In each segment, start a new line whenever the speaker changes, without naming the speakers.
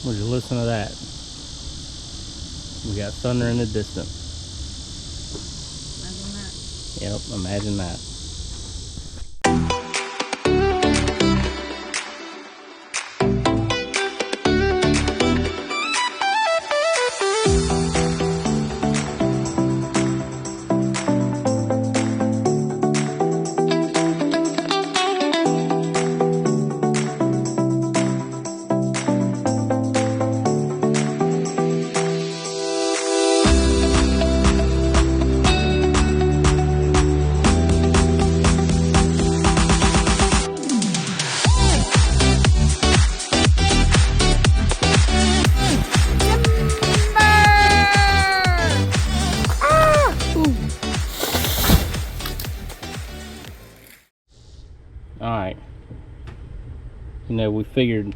Would you listen to that? We got thunder in the distance.
Imagine that.
Yep, imagine that. Alright, you know, we figured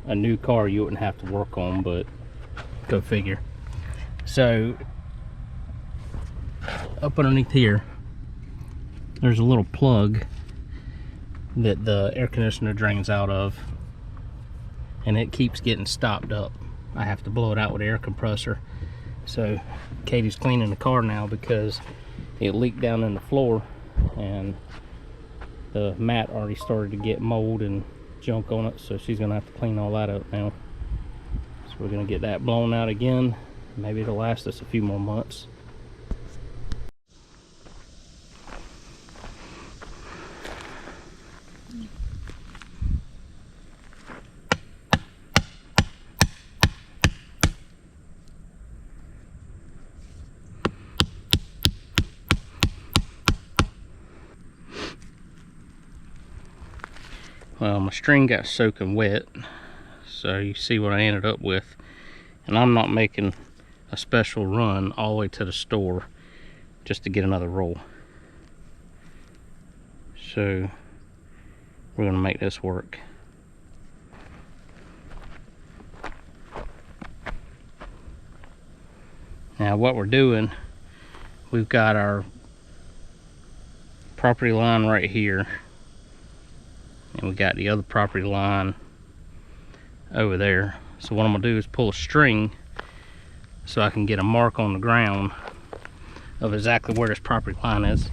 a new car you wouldn't have to work on, but go figure. So up underneath here there's a little plug that the air conditioner drains out of, and it keeps getting stopped up. I have to blow it out with an air compressor. So Katie's cleaning the car now because it leaked down in the floor and the mat already started to get mold and junk on it, so she's gonna have to clean all that up now. So we're gonna get that blown out again. Maybe it'll last us a few more months. Well, my string got soaking wet, so you see what I ended up with. And I'm not making a special run all the way to the store just to get another roll. So we're gonna make this work. Now what we're doing, we've got our property line right here, and we got the other property line over there. So what I'm gonna do is pull a string so I can get a mark on the ground of exactly where this property line is.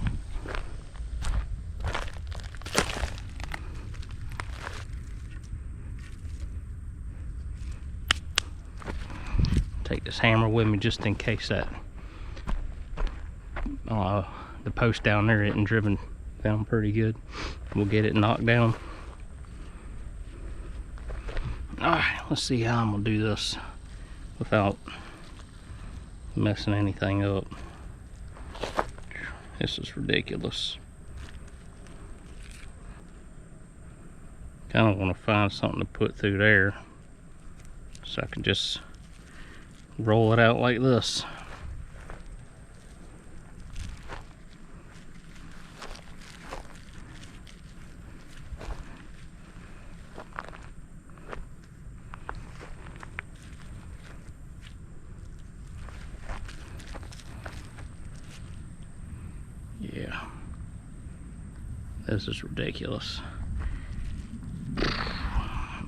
Take this hammer with me just in case that the post down there isn't driven down pretty good. We'll get it knocked down. Alright, let's see how I'm gonna do this without messing anything up. This is ridiculous. Kind of want to find something to put through there so I can just roll it out like this. Yeah, this is ridiculous.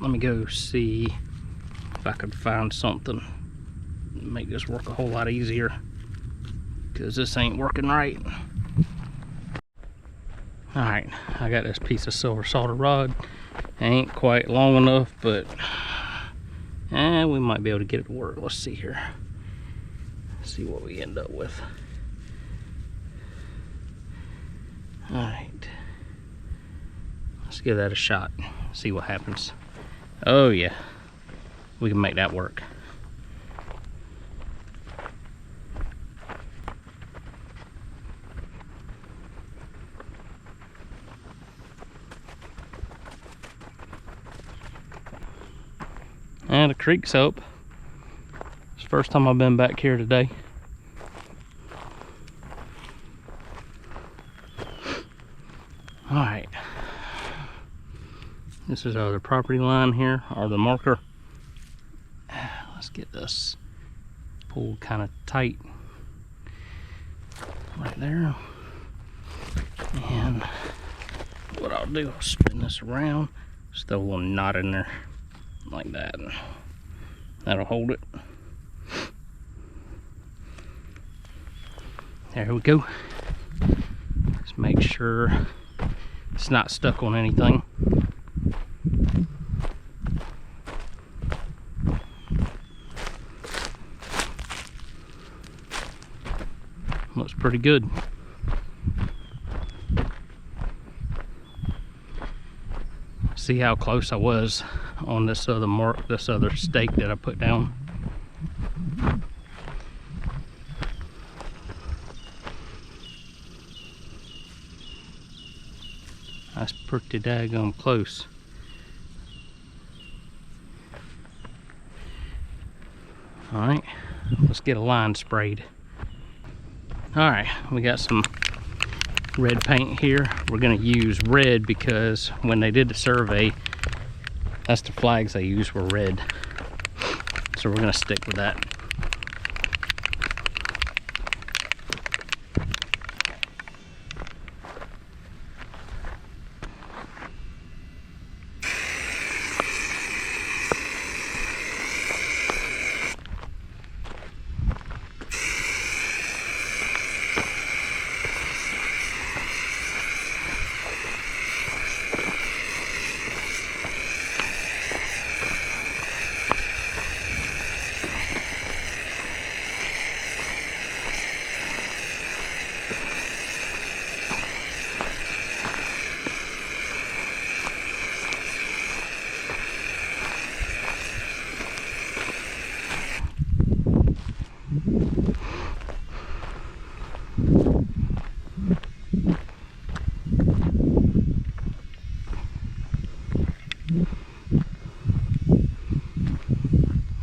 Let me go see if I can find something to make this work a whole lot easier, because this ain't working right. Alright, I got this piece of silver solder rod. Ain't quite long enough, but we might be able to get it to work. Let's see here. See what we end up with. Alright, let's give that a shot, see what happens. Oh yeah, we can make that work. And the creek's up. It's the first time I've been back here today. Alright, this is our property line here, or the marker. Let's get this pulled kind of tight right there. And what I'll do, I'll spin this around, just throw a little knot in there like that. That'll hold it. There we go. Just make sure it's not stuck on anything. Looks pretty good. See how close I was on this other mark, this other stake that I put down. That's pretty daggone close. Alright, let's get a line sprayed. Alright, we got some red paint here. We're going to use red because when they did the survey, that's the flags they used were red. So we're going to stick with that.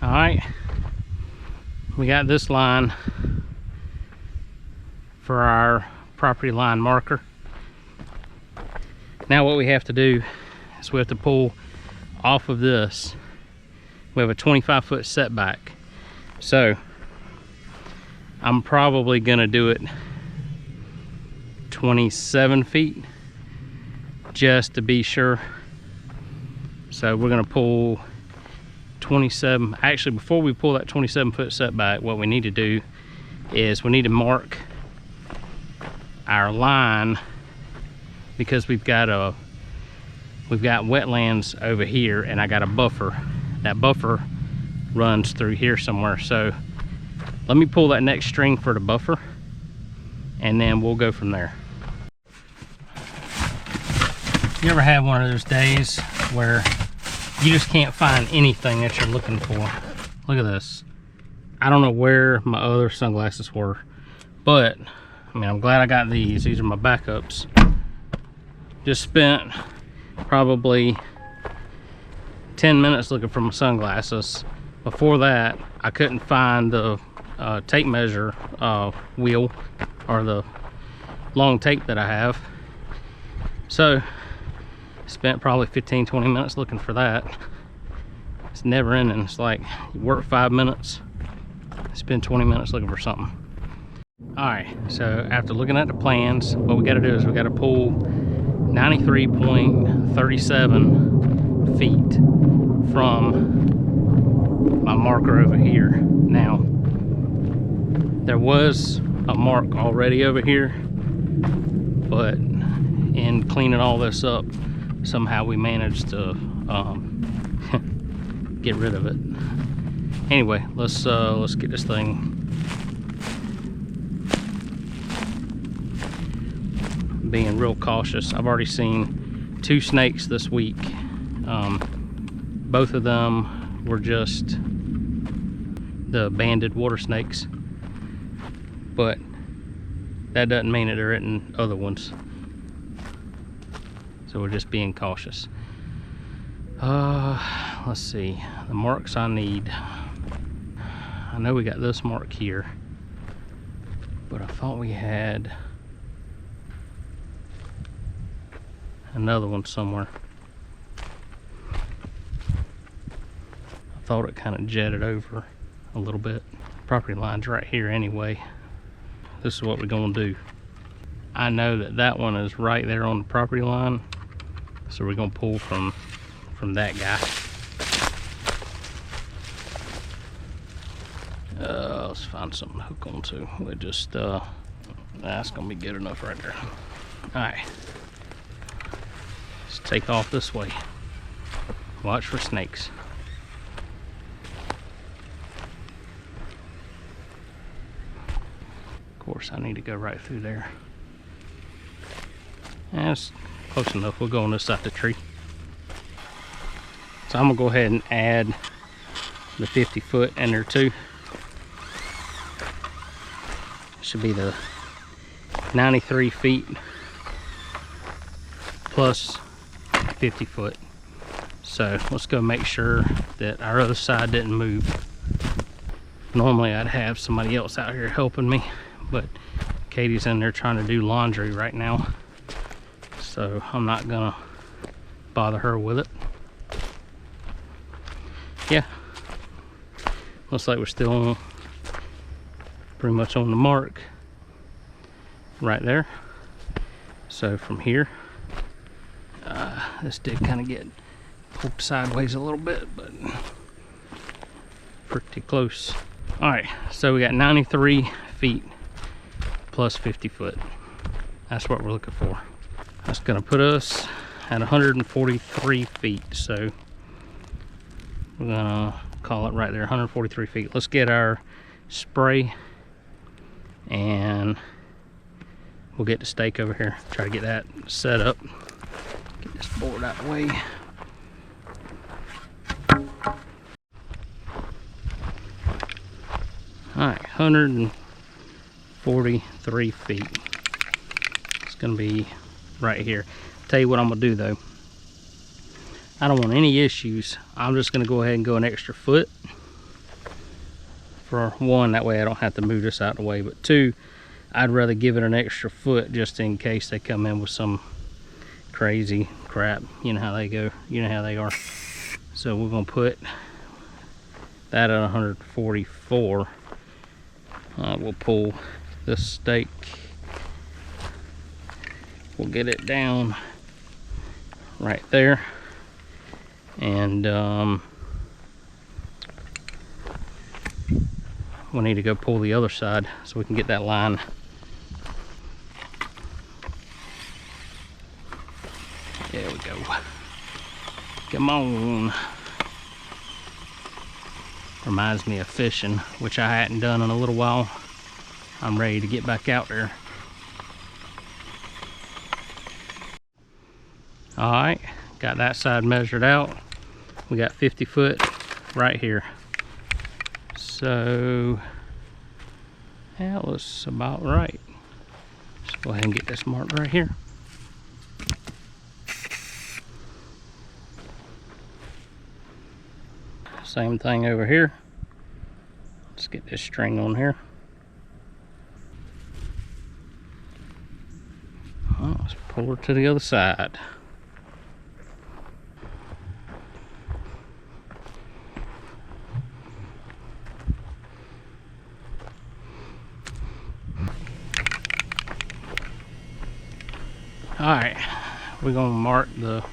Alright, we got this line for our property line marker. Now what we have to do is we have to pull off of this. We have a 25-foot setback. So I'm probably gonna do it 27 feet just to be sure. So we're gonna pull 27. Actually, before we pull that 27-foot setback, what we need to do is we need to mark our line, because we've got wetlands over here and I got a buffer. That buffer runs through here somewhere. So let me pull that next string for the buffer and then we'll go from there. You ever have one of those days where you just can't find anything that you're looking for? Look at this. I don't know where my other sunglasses were, but I mean, I'm glad I got these. These are my backups. Just spent probably 10 minutes looking for my sunglasses. Before that, I couldn't find the tape measure wheel, or the long tape that I have. So spent probably 15-20 minutes looking for that. It's never ending. It's like you work 5 minutes, spend 20 minutes looking for something. All right, so after looking at the plans, what we got to do is we got to pull 93.37 feet from my marker over here. Now, there was a mark already over here, but in cleaning all this up, somehow we managed to get rid of it. Anyway, let's get this thing being real cautious. I've already seen 2 snakes this week. Both of them were just the banded water snakes, but that doesn't mean that there isn't other ones. So we're just being cautious. Let's see, the marks I need. I know we got this mark here, but I thought we had another one somewhere. I thought it kind of jetted over a little bit. Property line's right here anyway. This is what we're gonna do. I know that that one is right there on the property line, so we're gonna pull from that guy. let's find something to hook onto. We just that's gonna be good enough right there. All right, let's take off this way. Watch for snakes. Of course, I need to go right through there. That's close enough. We'll go on this side of the tree. So I'm gonna go ahead and add the 50 foot in there too. Should be the 93 feet plus 50 foot. So let's go make sure that our other side didn't move. Normally I'd have somebody else out here helping me, but Katie's in there trying to do laundry right now, so I'm not gonna bother her with it. Yeah, looks like we're still pretty much on the mark right there. So from here, this did kind of get pulled sideways a little bit, but pretty close. All right, so we got 93 feet plus 50 foot. That's what we're looking for. That's gonna put us at 143 feet. So we're gonna call it right there, 143 feet. Let's get our spray and we'll get the stake over here. Try to get that set up. Get this board out of the way. All right, 143 feet. It's gonna be right here. Tell you what I'm gonna do though. I don't want any issues. I'm just gonna go ahead and go an extra foot. For one, that way I don't have to move this out of the way. But two, I'd rather give it an extra foot just in case they come in with some crazy crap. You know how they go. You know how they are. So we're gonna put that at 144. We'll pull this stake. We'll get it down right there. And we'll need to go pull the other side so we can get that line. There we go. Come on. Reminds me of fishing, which I hadn't done in a little while. I'm ready to get back out there. All right, got that side measured out. We got 50 foot right here. So that looks about right. Let's go ahead and get this marked right here. Same thing over here. Let's get this string on here. Oh, let's pull her to the other side. All right, we're gonna mark the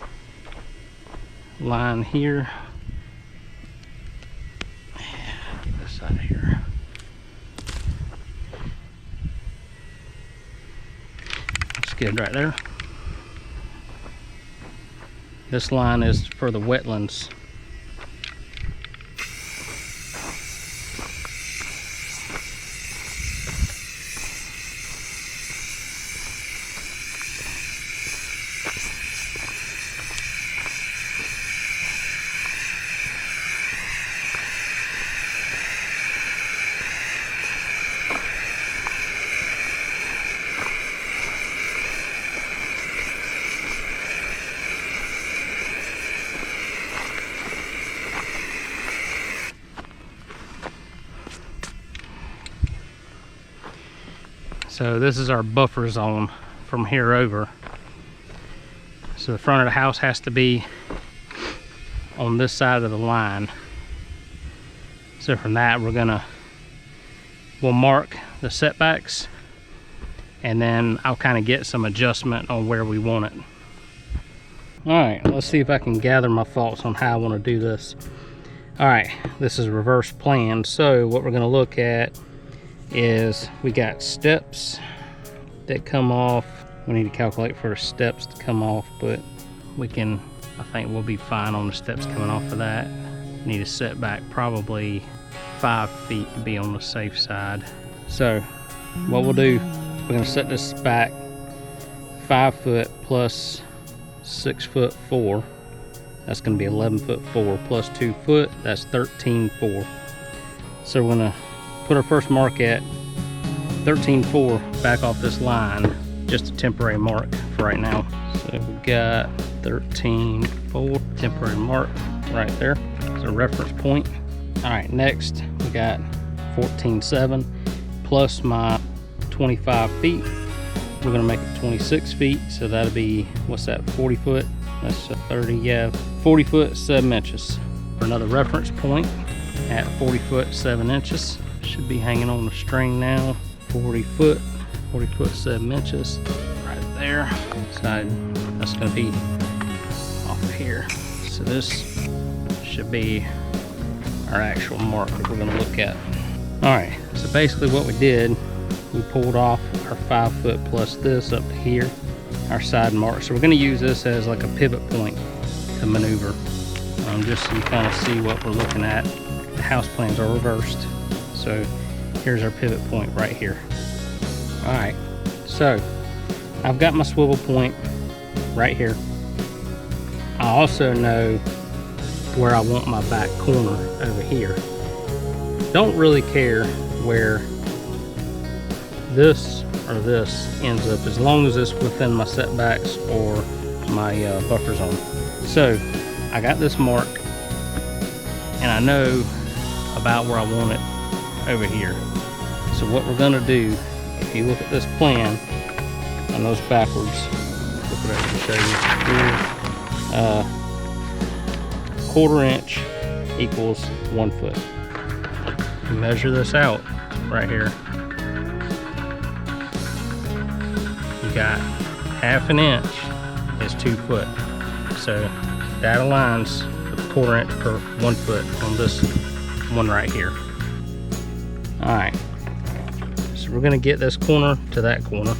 line here. Get this out of here. That's good right there. This line is for the wetlands. So this is our buffer zone from here over. So the front of the house has to be on this side of the line. So from that we'll mark the setbacks, and then I'll kind of get some adjustment on where we want it. All right, let's see if I can gather my thoughts on how I want to do this. All right, this is reverse plan. So what we're going to look at is we got steps that come off. We need to calculate for the steps to come off, but we can, I think we'll be fine on the steps coming off of that. Need a setback probably 5 feet to be on the safe side. So what we'll do, we're gonna set this back 5 foot plus 6'4". That's gonna be 11'4" plus 2 foot, that's 13'4". So we're gonna put our first mark at 13'4" back off this line, just a temporary mark for right now. So we've got 13'4", temporary mark right there. It's a reference point. All right, next we got 14'7" plus my 25 feet. We're gonna make it 26 feet, so that'll be, what's that, 40 foot? That's 30, yeah, 40 foot 7 inches. For another reference point at 40 foot 7 inches. Should be hanging on the string now. 40 foot 7 inches, right there. So that's gonna be off of here. So this should be our actual mark that we're gonna look at. All right, so basically what we did, we pulled off our 5 foot plus this up to here, our side mark. So we're gonna use this as like a pivot point to maneuver, just so you kind of see what we're looking at. The house plans are reversed. So here's our pivot point right here. All right, so I've got my swivel point right here. I also know where I want my back corner over here. Don't really care where this or this ends up, as long as it's within my setbacks or my buffer zone. So I got this mark, and I know about where I want it over here. So what we're gonna do, if you look at this plan, I know it's backwards, look what I can show you here. 1/4 inch equals 1 foot. Measure this out right here. You got 1/2 inch is 2 foot. So that aligns with 1/4 inch per 1 foot on this one right here. All right, so we're gonna get this corner to that corner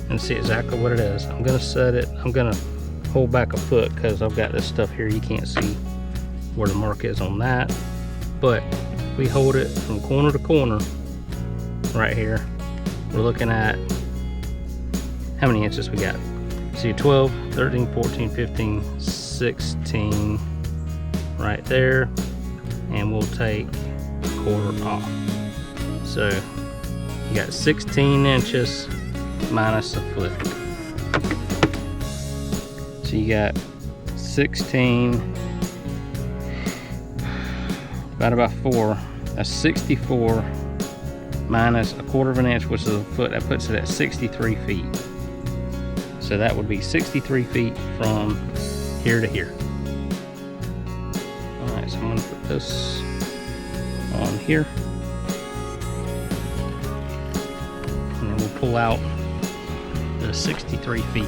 and see exactly what it is. I'm gonna set it, I'm gonna hold back a foot because I've got this stuff here. You can't see where the mark is on that, but we hold it from corner to corner right here. We're looking at how many inches we got. See, 12, 13, 14, 15, 16 right there, and we'll take a 1/4 off. So you got 16 inches minus a foot. So you got 16 divided by 4, that's 64 minus a 1/4 inch, which is a foot. That puts it at 63 feet. So that would be 63 feet from here to here. All right, so I'm gonna put this on here. And then we'll pull out the 63 feet.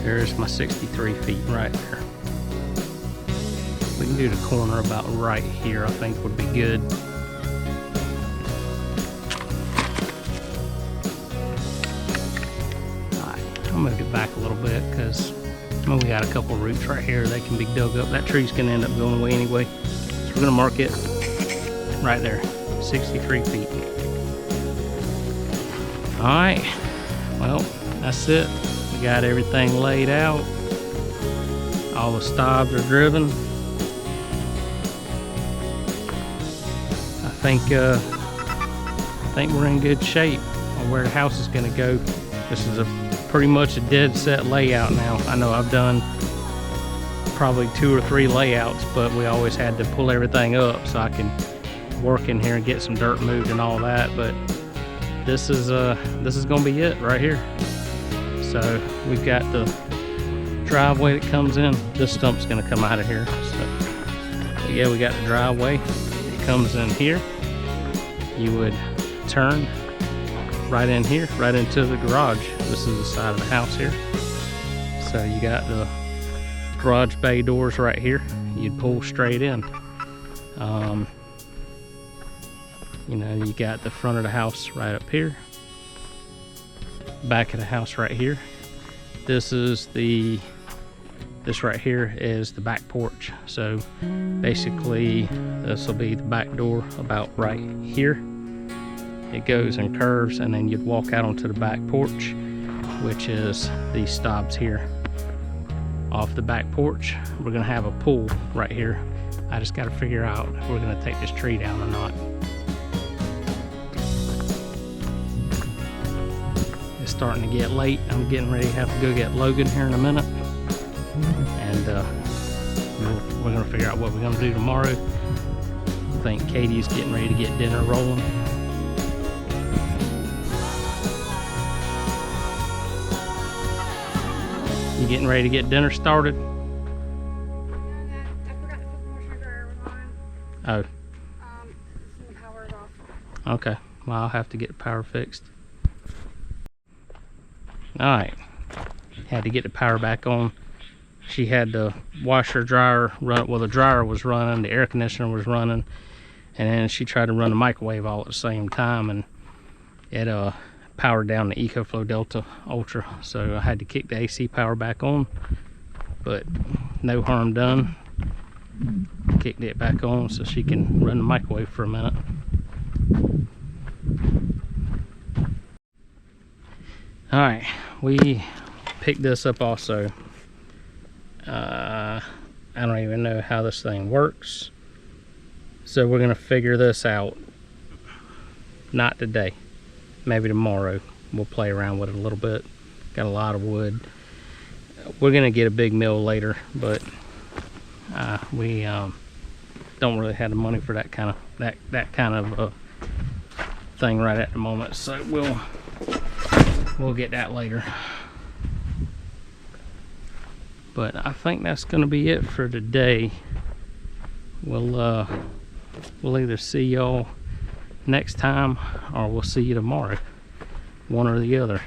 There's my 63 feet right there. We can do the corner about right here, I think would be good. Alright, I'll move it back a little bit because we got a couple roots right here. They can be dug up. That tree's gonna end up going away anyway. So we're gonna mark it right there, 63 feet. Alright, well, that's it. We got everything laid out. All the stobs are driven. I think we're in good shape on where the house is gonna go. This is pretty much a dead set layout now. I know I've done probably 2 or 3 layouts, but we always had to pull everything up so I can work in here and get some dirt moved and all that. But this is gonna be it right here. So we've got the driveway that comes in. This stump's gonna come out of here. So yeah, we got the driveway. It comes in here. you would turn right in here, right into the garage. This is the side of the house here. So you got the garage bay doors right here. You'd pull straight in. You know, you got the front of the house right up here, back of the house right here. This right here is the back porch. So basically this will be the back door about right here. It goes and curves, and then you'd walk out onto the back porch, which is these stobs here. Off the back porch, we're gonna have a pool right here. I just gotta figure out if we're gonna take this tree down or not. It's starting to get late. I'm getting ready to have to go get Logan here in a minute. And we're gonna figure out what we're gonna do tomorrow. I think Katie's getting ready to get dinner rolling. You getting ready to get dinner started?
I forgot to put the washer and dryer on.
Oh.
The power is off.
Okay. Well, I'll have to get the power fixed. Alright. Had to get the power back on. She had the washer dryer run. Well, the dryer was running, the air conditioner was running, and then she tried to run the microwave all at the same time, and it powered down the EcoFlow Delta Ultra. So I had to kick the AC power back on, but no harm done. Kicked it back on so she can run the microwave for a minute. All right, we picked this up also. I don't even know how this thing works, so we're gonna figure this out. Not today, maybe tomorrow. We'll play around with it a little bit. Got a lot of wood. We're gonna get a big mill later, but we don't really have the money for that kind of thing right at the moment, so we'll get that later. But I think that's going to be it for today. We'll either see y'all next time or we'll see you tomorrow. One or the other.